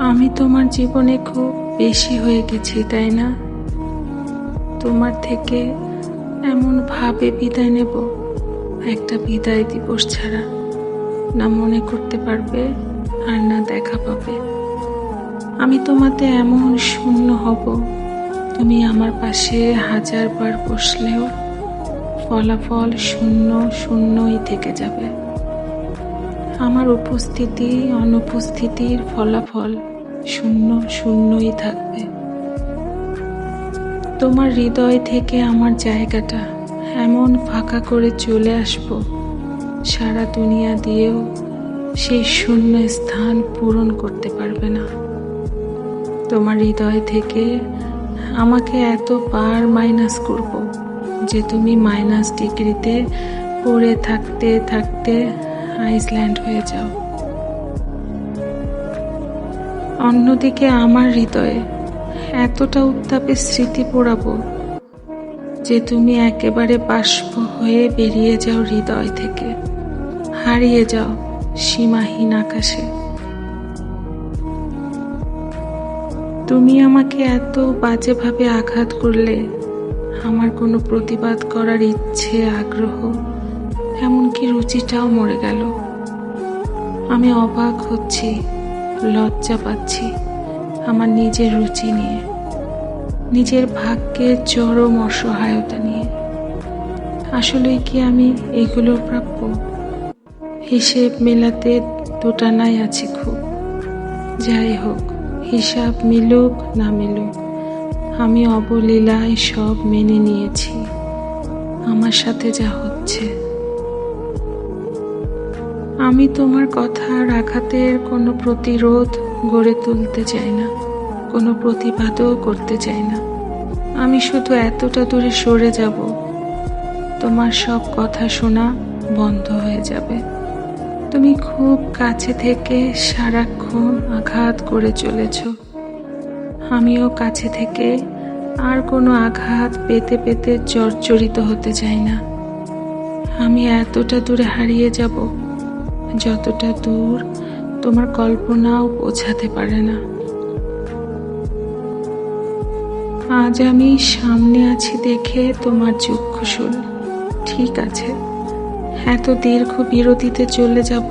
আমি তোমার জীবনে খুব বেশি হয়ে গেছি, তাই না? তোমার থেকে এমন ভাবে বিদায় নেব, একটা বিদায় দিবস ছাড়া না মনে করতে পারবে আর না দেখা পাবে। আমি তোমাতে এমন শূন্য হব, তুমি আমার পাশে 1000 বার বসলেও ফলাফল শূন্য শূন্যই থেকে যাবে। আমার উপস্থিতি অনুপস্থিতির ফলাফল শূন্য শূন্যই থাকবে। তোমার হৃদয় থেকে আমার জায়গাটা এমন ফাঁকা করে চলে আসবো, সারা দুনিয়া দিয়েও সেই শূন্য স্থান পূরণ করতে পারবে না। তোমার হৃদয় থেকে আমাকে এত বার মাইনাস করব যে তুমি -ডিগ্রিতে পড়ে থাকতে থাকতে আইসল্যান্ড হয়ে যাও। অন্যদিকে আমার হৃদয়ে এতটা উত্তাপের স্মৃতি পোড়াবো যে তুমি একেবারে বাষ্প হয়ে বেরিয়ে যাও হৃদয় থেকে, হারিয়ে যাও সীমাহীন আকাশে। তুমি আমাকে এত বাজেভাবে আঘাত করলে আমার কোনো প্রতিবাদ করার ইচ্ছে, আগ্রহ, এমনকি রুচিটাও মরে গেল। আমি অবাক হচ্ছি, লজ্জা পাচ্ছি আমার নিজের রুচি নিয়ে, নিজের ভাগ্যের চরম অসহায়তা নিয়ে। আসলে কি আমি এগুলোর প্রাপ্য? হিসেব মেলাতে দোটানায় আছি খুব। যাই হোক, হিসাব মিলুক না মিলুক, আমি অবলীলায় সব মেনে নিয়েছি আমার সাথে যা হচ্ছে। আমি তোমার কথার আঘাতের কোনো প্রতিরোধ গড়ে তুলতে চাই না, কোনো প্রতিবাদও করতে চাই না। আমি শুধু এতটা দূরে সরে যাব, তোমার সব কথা শোনা বন্ধ হয়ে যাবে। তুমি খুব কাছে থেকে সারাক্ষণ আঘাত করে চলেছ, আমিও কাছে থেকে আর কোনো আঘাত পেতে পেতে জর্জরিত হতে চাই না। আমি এতটা দূরে হারিয়ে যাব যতটা দূর তোমার কল্পনাও পৌঁছাতে পারে না। আজ আমি সামনে আছি দেখে তোমার চক্ষুশূল, ঠিক আছে, এত দীর্ঘ বিরতিতে চলে যাব।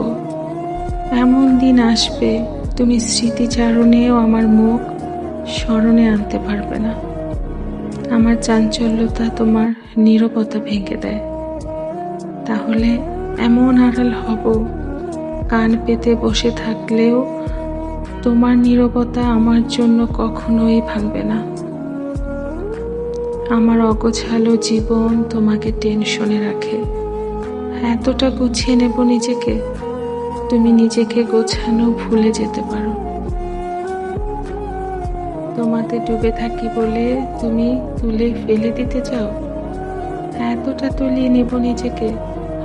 এমন দিন আসবে তুমি স্মৃতিচারণেও আমার মুখ স্মরণে আনতে পারবে না। আমার চাঞ্চল্যতা তোমার নীরবতা ভেঙে দেয়। তাহলে এমন আড়াল হব, কান পেতে বসে থাকলেও তোমার নীরবতা আমার জন্য কখনোই ভাঙবে না। আমার অগোছালো জীবন তোমাকে টেনশনে রাখে। এতটা গুছিয়ে নেব নিজেকে, তুমি নিজেকে গোছানো ভুলে যেতে পারো। তোমাতে ডুবে থাকি বলে তুমি তুলে ফেলে দিতে চাও। এতটা তলিয়ে নেব নিজেকে,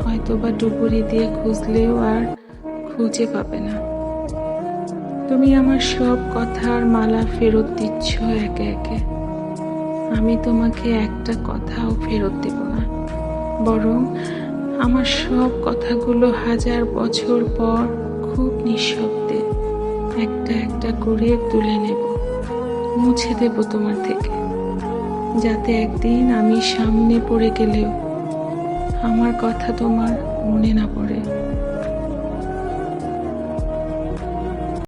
হয়তোবা ডুবুরি দিয়ে খুঁজলেও আর খুঁজে পাবে না। তুমি আমার সব কথার মালা ফেরত দিচ্ছ একে একে। আমি তোমাকে একটা কথাও ফেরত দেব না, বরং আমার সব কথাগুলো 1000 বছর পর খুব নিঃশব্দে একটা একটা করে তুলে নেব, মুছে দেব তোমার থেকে, যাতে একদিন আমি সামনে পড়ে গেলেও আমার কথা তোমার মনে না পড়ে।